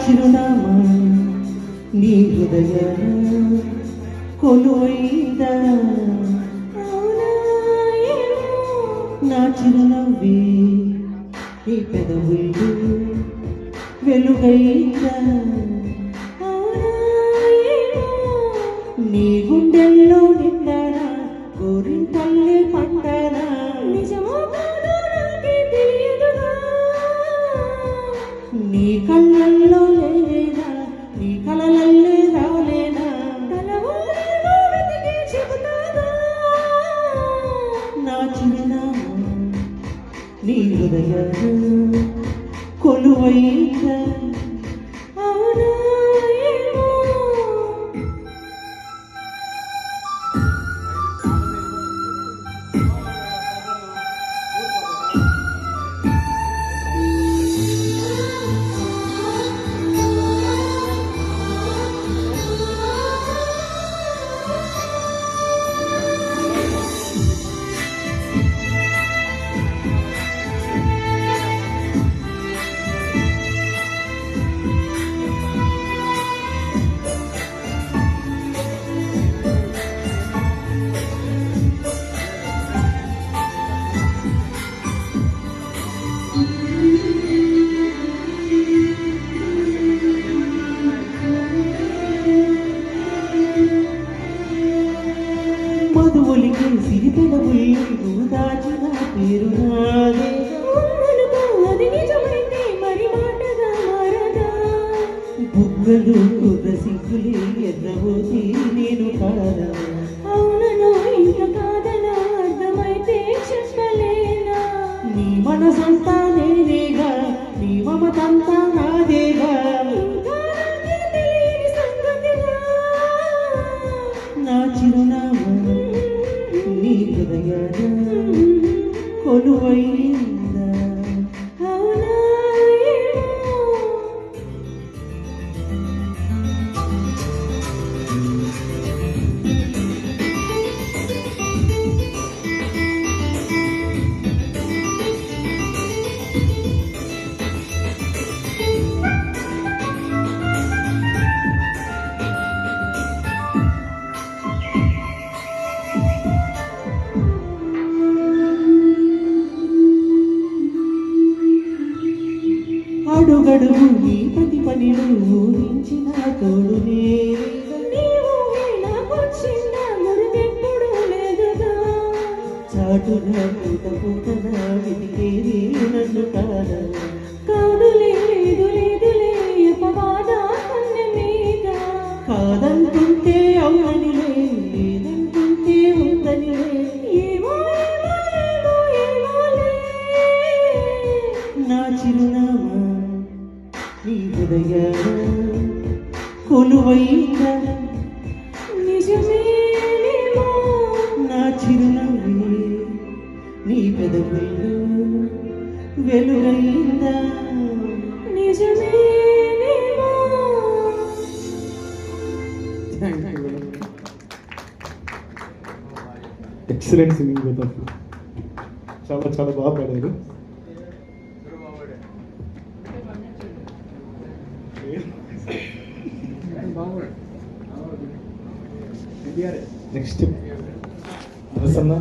చిరునామా నీ హృదయ కొలువైందా, నా చిరునవ్వే నీ పెదవులు వెలుగైందా, నీ గుండెల్లో నిండానా గోరింటల్లే పండానా, నిజమో కాదో నాకే తెలియదుగా, నీ కళ్ళల్లో లేనా నీ కలలల్లే రాలేనా, కలవో లేదో వెతికి చెబుతాగా, నా చిరునామా నీ హృదయ కొలువైందా. అవునా ఏమో. మధువులికి సిరిపెదవుల్ని నువ్వు దాచిన పేరు నాదే, అనుకో అది నిజమైతే మరి మాటగా మారదా, బుగ్గలు కుర్ర సిగ్గులే ఎర్రబోతే నేను కాదా, అవునను ఇంక కాదనా అర్థమైతే చెప్పలేనా, నీ మనసంతా నేనేగా నీ మమతంతా నాదేగా, ఇంకా నాకే తెలియని సంగతిగా, నా చిరునామా నీ హృదయ కొలువైందా. అవునా ఏమో. అడుగడుగు నీ ప్రతి పనిలో ఊహించిన తోడు నీవు నాకొచ్చిన మురిపెప్పుడు లేదుగా, చాటుగా పూట పూటన వెతికేది నన్ను కాదా, కాదులే లేదు లేదులే అపవాద కన్నె మీద, కాదంటుంటే అవుననిలే లేదంటుంటే ఉందనిలే, ఏమో ఏమో ఏమో ఏమోలే, నా చిరునామా నీ హృదయ కొలువైందా, నిజమేనేమో, నా చిరునవ్వే నీ పెదవుల్లో వెలుగైందా. నిజమేనేమో. Excellent singing both of you. చాలా చాలా బాగా పాడారు. నెక్స్ట్ ప్రసన్న